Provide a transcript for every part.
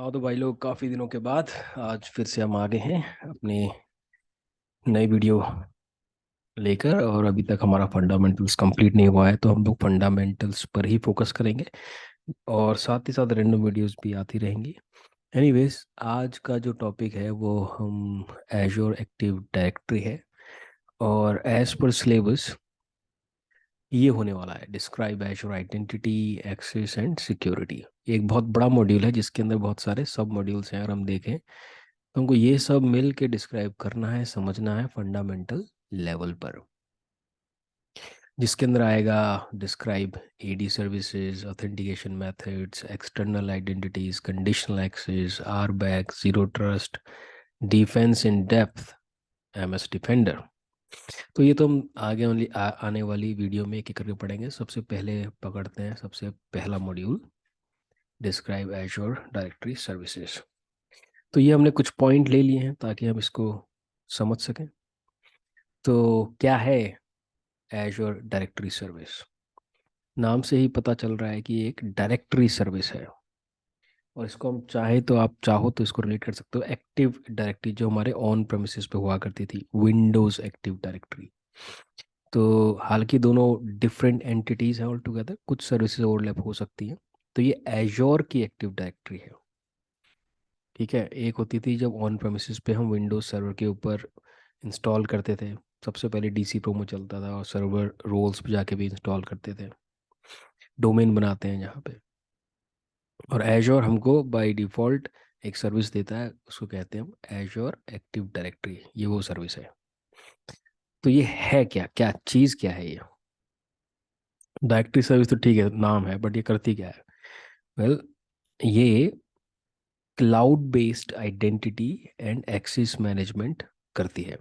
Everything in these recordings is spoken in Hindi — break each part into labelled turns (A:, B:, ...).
A: हाँ तो भाई लोग काफ़ी दिनों के बाद आज फिर से हम आ गए हैं अपनी नई वीडियो लेकर। और अभी तक हमारा फंडामेंटल्स कंप्लीट नहीं हुआ है, तो हम लोग फंडामेंटल्स पर ही फोकस करेंगे और साथ ही साथ रैंडम वीडियोस भी आती रहेंगी। एनीवेज, आज का जो टॉपिक है वो हम एजोर एक्टिव डायरेक्टरी है। और एज पर सिलेबस ये होने वाला है describe Azure identity, access and security. एक बहुत बड़ा मॉड्यूल है जिसके अंदर बहुत सारे सब मॉड्यूल्स हैं। और हम देखें तो हमको ये सब मिल के डिस्क्राइब करना है, समझना है फंडामेंटल लेवल पर, जिसके अंदर आएगा describe AD services, authentication methods, external identities, conditional access, R back, zero trust, defence in depth, MS defender. तो ये तो हम आगे आने वाली वीडियो में एक एक करके पढ़ेंगे। सबसे पहले पकड़ते हैं सबसे पहला मॉड्यूल, डिस्क्राइब एजोर डायरेक्टरी सर्विसेज। तो ये हमने कुछ पॉइंट ले लिए हैं ताकि हम इसको समझ सकें। तो क्या है एजोर डायरेक्टरी सर्विस? नाम से ही पता चल रहा है कि ये एक डायरेक्टरी सर्विस है। और इसको हम चाहे तो आप चाहो तो इसको रिलेट कर सकते हो एक्टिव डायरेक्टरी, जो हमारे ऑन प्रेमिसेस पे हुआ करती थी, विंडोज एक्टिव डायरेक्टरी। तो हालांकि दोनों डिफरेंट एंटिटीज हैं ऑल टुगेदर, कुछ सर्विसेज ओवरलैप हो सकती हैं। तो ये एजोर की एक्टिव डायरेक्टरी है। ठीक है, एक होती थी जब ऑन प्रेमिसेस पे हम विंडोज सर्वर के ऊपर इंस्टॉल करते थे। सबसे पहले डीसी प्रोमो चलता था और सर्वर रोल्स पे जाके भी इंस्टॉल करते थे, डोमेन बनाते हैं जहाँ पे। और एजोर हमको बाय डिफ़ॉल्ट एक सर्विस देता है, उसको कहते हैं हम एजोर एक्टिव डायरेक्टरी। ये वो सर्विस है। तो ये है क्या, क्या चीज़ क्या है ये? डायरेक्टरी सर्विस तो ठीक है, नाम है, बट ये करती क्या है? वेल, ये cloud based identity and access management करती है।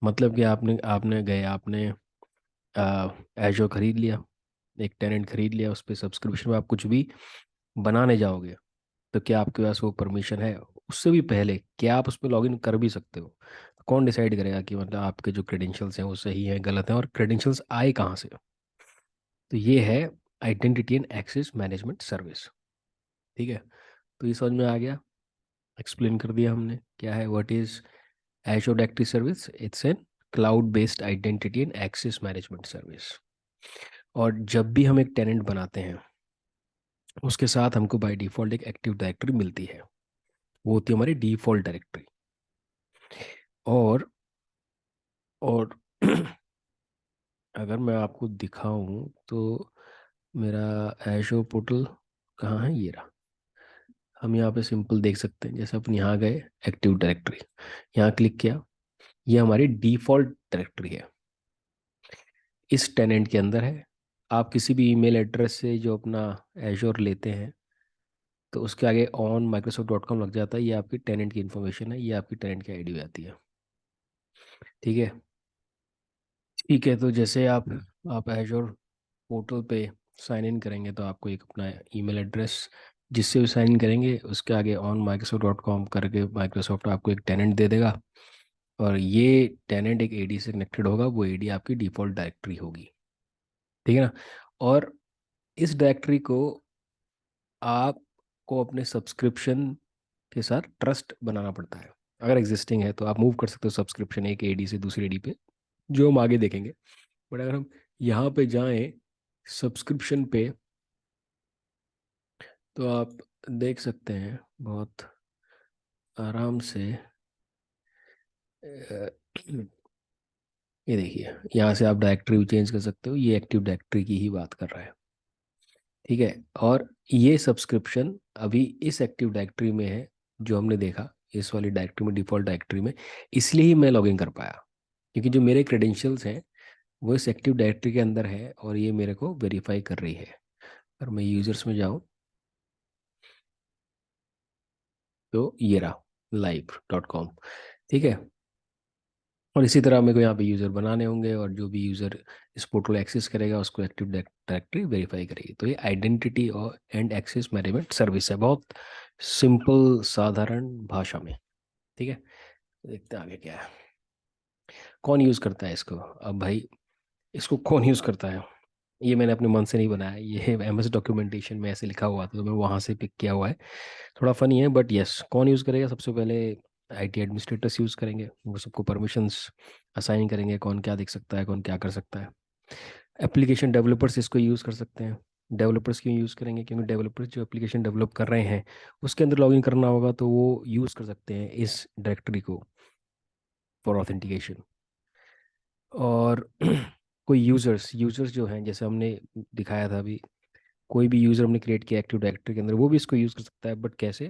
A: मतलब कि आपने आपने गए आपने एजोर खरीद लिया, एक टेनेंट खरीद लिया, उस पर सब्सक्रिप्शन में आप कुछ भी बनाने जाओगे तो क्या आपके पास वो परमिशन है? उससे भी पहले क्या आप उस पर लॉगिन कर भी सकते हो? कौन डिसाइड करेगा कि मतलब आपके जो क्रेडेंशियल्स हैं वो सही हैं गलत हैं, और क्रेडेंशियल्स आए कहाँ से? तो ये है identity and access management service. ठीक है, तो ये समझ में आ गया, एक्सप्लेन कर दिया हमने क्या है। What is Azure directory service? It's an cloud based identity and access management service. और जब भी हम एक टेनेंट बनाते हैं उसके साथ हमको बाय डिफ़ॉल्ट एक एक्टिव डायरेक्टरी मिलती है। वो होती है हमारी डिफ़ॉल्ट डायरेक्टरी। और और अगर मैं आपको दिखाऊं तो मेरा एशो पोर्टल कहाँ है, ये रहा। हम यहाँ पे सिंपल देख सकते हैं, जैसे अपन यहाँ गए, एक्टिव डायरेक्टरी, यहाँ क्लिक किया, ये हमारी डिफ़ॉल्ट डायरेक्टरी है, इस टेनेंट के अंदर है। आप किसी भी ईमेल एड्रेस से जो अपना एजोर लेते हैं तो उसके आगे ऑन microsoft.com लग जाता है। ये आपकी टेनेंट की इन्फॉर्मेशन है, ये आपकी टेनेंट की आईडी हो जाती है। ठीक है, ठीक है। तो जैसे आप एजोर पोर्टल पे साइन इन करेंगे तो आपको एक अपना ईमेल एड्रेस, जिससे भी साइन इन करेंगे उसके आगे ऑन microsoft.com करके माइक्रोसॉफ्ट आपको एक टेनेंट दे देगा। और ये टेनेंट एक एडी से कनेक्टेड होगा, वो एडी आपकी डिफ़ॉल्ट डायरेक्टरी होगी। ठीक है ना? और इस डायरेक्टरी को आपको अपने सब्सक्रिप्शन के साथ ट्रस्ट बनाना पड़ता है। अगर एग्जिस्टिंग है तो आप मूव कर सकते हो सब्सक्रिप्शन एक एडी से दूसरी एडी पे, जो हम आगे देखेंगे। बट अगर हम यहाँ पे जाएं सब्सक्रिप्शन पे, तो आप देख सकते हैं बहुत आराम से। ये देखिए, यहाँ से आप डायरेक्टरी भी चेंज कर सकते हो, ये एक्टिव डायरेक्टरी की ही बात कर रहा है। ठीक है, और ये सब्सक्रिप्शन अभी इस एक्टिव डायरेक्टरी में है, जो हमने देखा इस वाली डायरेक्टरी में, डिफ़ॉल्ट डायरेक्टरी में। इसलिए ही मैं लॉगिन कर पाया, क्योंकि जो मेरे क्रेडेंशियल्स हैं वो इस एक्टिव डायरेक्टरी के अंदर है और ये मेरे को वेरीफाई कर रही है। अगर मैं यूजर्स में जाऊँ तो ये रहा live.com। ठीक है, और इसी तरह मेरे को यहाँ पे यूज़र बनाने होंगे, और जो भी यूज़र इस पोर्टल एक्सेस करेगा उसको एक्टिव डायरेक्टरी वेरीफाई करेगी। तो ये आइडेंटिटी और एंड एक्सेस मैनेजमेंट सर्विस है, बहुत सिंपल साधारण भाषा में। ठीक है, देखते हैं आगे क्या है। कौन यूज़ करता है इसको? अब भाई, इसको कौन यूज़ करता है? ये मैंने अपने मन से नहीं बनाया, ये एमएस डॉक्यूमेंटेशन में ऐसे लिखा हुआ था तो मैं वहाँ से पिक किया हुआ है। थोड़ा फनी है बट यस, कौन यूज़ करेगा? सबसे पहले आईटी एडमिनिस्ट्रेटर्स यूज़ करेंगे, वो सबको परमिशंस असाइन करेंगे, कौन क्या देख सकता है, कौन क्या कर सकता है। एप्लीकेशन डेवलपर्स इसको यूज़ कर सकते हैं। डेवलपर्स क्यों यूज़ करेंगे? क्योंकि डेवलपर्स जो एप्लीकेशन डेवलप कर रहे हैं उसके अंदर लॉगिन करना होगा तो वो यूज़ कर सकते हैं इस डायरेक्टरी को फॉर ऑथेंटिकेशन। और कोई यूज़र्स यूज़र्स जो हैं, जैसे हमने दिखाया था अभी, कोई भी यूज़र हमने क्रिएट किया एक्टिव डायरेक्टरी के अंदर, वो भी इसको यूज़ कर सकता है। बट कैसे?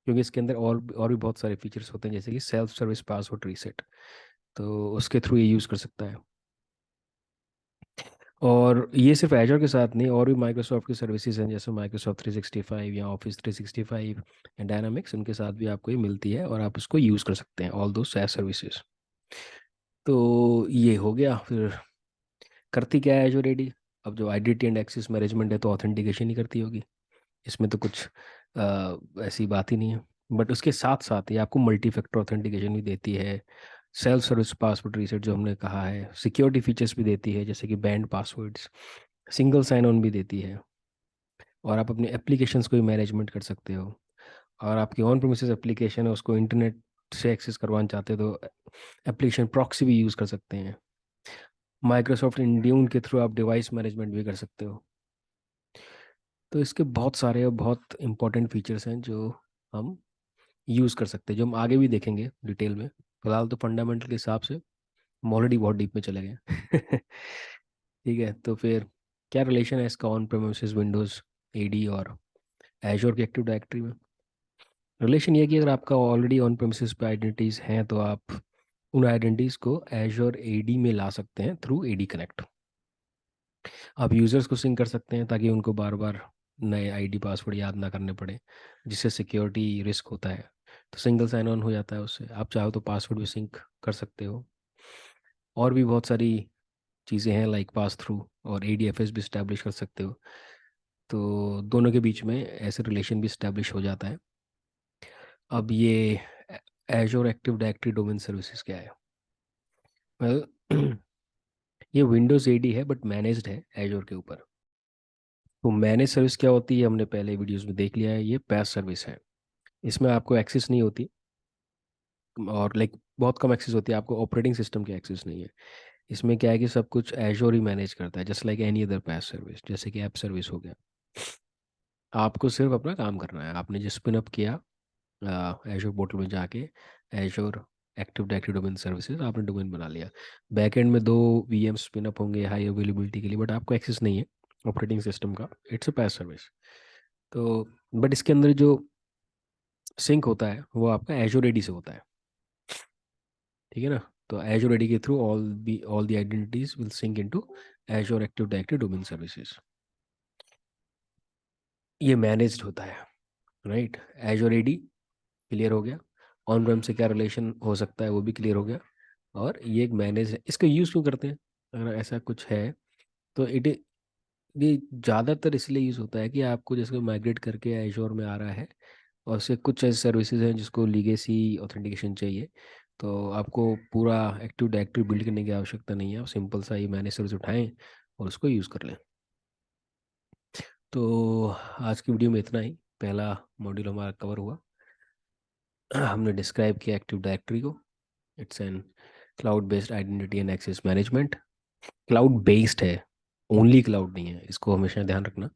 A: क्योंकि इसके अंदर और भी बहुत सारे फीचर्स होते हैं, जैसे कि सेल्फ सर्विस पासवर्ड रीसेट, तो उसके थ्रू ये यूज़ कर सकता है। और ये सिर्फ एजर के साथ नहीं, और भी माइक्रोसॉफ्ट की सर्विसेज हैं, जैसे माइक्रोसॉफ्ट 365 या ऑफिस 365 या डायनामिक्स, उनके साथ भी आपको ये मिलती है और आप इसको यूज़ कर सकते हैं, ऑल दो SaaS सर्विसेज। तो ये हो गया। फिर करती क्या है एजर एडी? अब जो आइडेंटिटी एंड एक्सेस मैनेजमेंट है तो ऑथेंटिकेशन ही करती होगी, इसमें तो कुछ ऐसी बात ही नहीं है। बट उसके साथ साथ ये आपको मल्टी फैक्टर ऑथेंटिकेशन भी देती है, सेल्फ सर्विस पासवर्ड रीसेट जो हमने कहा है, सिक्योरिटी फीचर्स भी देती है जैसे कि banned passwords, single sign on भी देती है, और आप अपने एप्लीकेशंस को भी मैनेजमेंट कर सकते हो। और आपकी ऑन प्रेमिसेस एप्लीकेशन है उसको इंटरनेट से एक्सेस करवाना चाहते हो तो एप्लीकेशन प्रॉक्सी भी यूज़ कर सकते हैं। माइक्रोसॉफ्ट इंड्यून के थ्रू आप डिवाइस मैनेजमेंट भी कर सकते हो। तो इसके बहुत सारे और बहुत इंपॉर्टेंट फीचर्स हैं जो हम यूज़ कर सकते हैं, जो हम आगे भी देखेंगे डिटेल में। फिलहाल तो फंडामेंटल के हिसाब से हम ऑलरेडी बहुत डीप में चले गए। ठीक है, तो फिर क्या रिलेशन है इसका ऑन प्रेमिसेस विंडोज़ एडी और एजोर के एक्टिव डायरेक्टरी में? रिलेशन ये है कि अगर आपका ऑलरेडी ऑन प्रेमिसेस पे आइडेंटिटीज़ हैं तो आप उन आइडेंटिटीज़ को एजोर एडी में ला सकते हैं थ्रू एडी कनेक्ट। आप यूज़र्स को सिंक कर सकते हैं ताकि उनको बार बार नए आईडी पासवर्ड याद ना करने पड़े, जिससे सिक्योरिटी रिस्क होता है। तो सिंगल साइन ऑन हो जाता है उससे। आप चाहो तो पासवर्ड भी सिंक कर सकते हो। और भी बहुत सारी चीज़ें हैं लाइक पास थ्रू, और ADFS भी इस्टेब्लिश कर सकते हो। तो दोनों के बीच में ऐसे रिलेशन भी इस्टेब्लिश हो जाता है। अब ये एजोर एक्टिव डायरेक्टरी डोमेन सर्विसेज क्या है? वेल, ये विंडोज़ एडी है बट मैनेज्ड है एजोर के ऊपर। तो मैनेज सर्विस क्या होती है हमने पहले वीडियोस में देख लिया है, ये पैस सर्विस है। इसमें आपको एक्सेस नहीं होती, और लाइक बहुत कम एक्सेस होती है, आपको ऑपरेटिंग सिस्टम की एक्सेस नहीं है। इसमें क्या है कि सब कुछ एजोर ही मैनेज करता है, जस्ट लाइक एनी अदर पैस सर्विस, जैसे कि ऐप सर्विस हो गया। आपको सिर्फ अपना काम करना है। आपने जो स्पिन अप किया एजोर पोर्टल में जाके, एजोर एक्टिव डायरेक्टरी डोमेन सर्विसेज, आपने डोमेन बना लिया। बैक एंड में 2 VM स्पिन अप होंगे हाई अवेलेबिलिटी के लिए, बट आपको एक्सेस नहीं है ऑपरेटिंग सिस्टम का। इट्स अ पैस सर्विस। तो बट इसके अंदर जो सिंक होता है वो आपका एजोर एडी से होता है। ठीक है ना? तो एजोर एडी के through all the identities will sync into Azure active directory domain services. ये मैनेज्ड होता है, राइट? एजोर एडी क्लियर हो गया। ऑन प्रेम से क्या रिलेशन हो सकता है वो भी क्लियर हो गया। और ये एक मैनेज है। इसका यूज़ क्यों करते हैं? अगर ऐसा कुछ है तो ये ज़्यादातर इसलिए यूज़ होता है कि आपको जैसे माइग्रेट करके एजोर में आ रहा है, और उससे कुछ ऐसे सर्विसेज हैं जिसको लीगेसी ऑथेंटिकेशन चाहिए, तो आपको पूरा एक्टिव डायरेक्टरी बिल्ड करने की आवश्यकता नहीं है। आप सिंपल सा ही मैनेज सर्विस उठाएं और उसको यूज़ कर लें। तो आज की वीडियो में इतना ही। पहला मॉड्यूल हमारा कवर हुआ। हमने डिस्क्राइब किया एक्टिव डायरेक्टरी को। It's an cloud based identity and access management. Cloud based है, ओनली क्लाउड नहीं है, इसको हमेशा ध्यान रखना।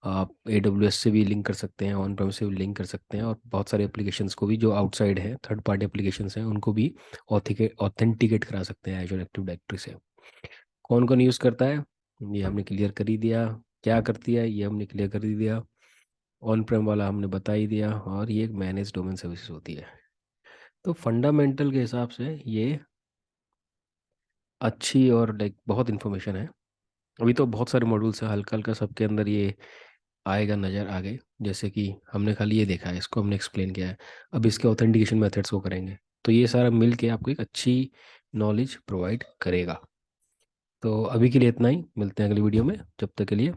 A: आप AWS से भी लिंक कर सकते हैं, ऑन प्रेम से भी लिंक कर सकते हैं, और बहुत सारे एप्लीकेशंस को भी जो आउटसाइड है, थर्ड पार्टी एप्लीकेशंस हैं, उनको भी ऑथेंटिकेट करा सकते हैं एजोर एक्टिव डायरेक्टरी से। कौन कौन यूज़ करता है ये हमने क्लियर कर ही दिया। क्या करती है ये हमने क्लियर कर ही दिया। ऑन प्रेम वाला हमने बता ही दिया, और ये एक मैनेज डोमेन सर्विसेज होती है। तो फंडामेंटल के हिसाब से ये अच्छी और लाइक बहुत इन्फॉर्मेशन है। अभी तो बहुत सारे मॉड्यूल्स हैं, हल्का हल्का सबके अंदर ये आएगा नज़र आगे। जैसे कि हमने खाली ये देखा है, इसको हमने एक्सप्लेन किया है। अब इसके ऑथेंटिकेशन मेथड्स को करेंगे, तो ये सारा मिल के आपको एक अच्छी नॉलेज प्रोवाइड करेगा। तो अभी के लिए इतना ही, मिलते हैं अगली वीडियो में। जब तक के लिए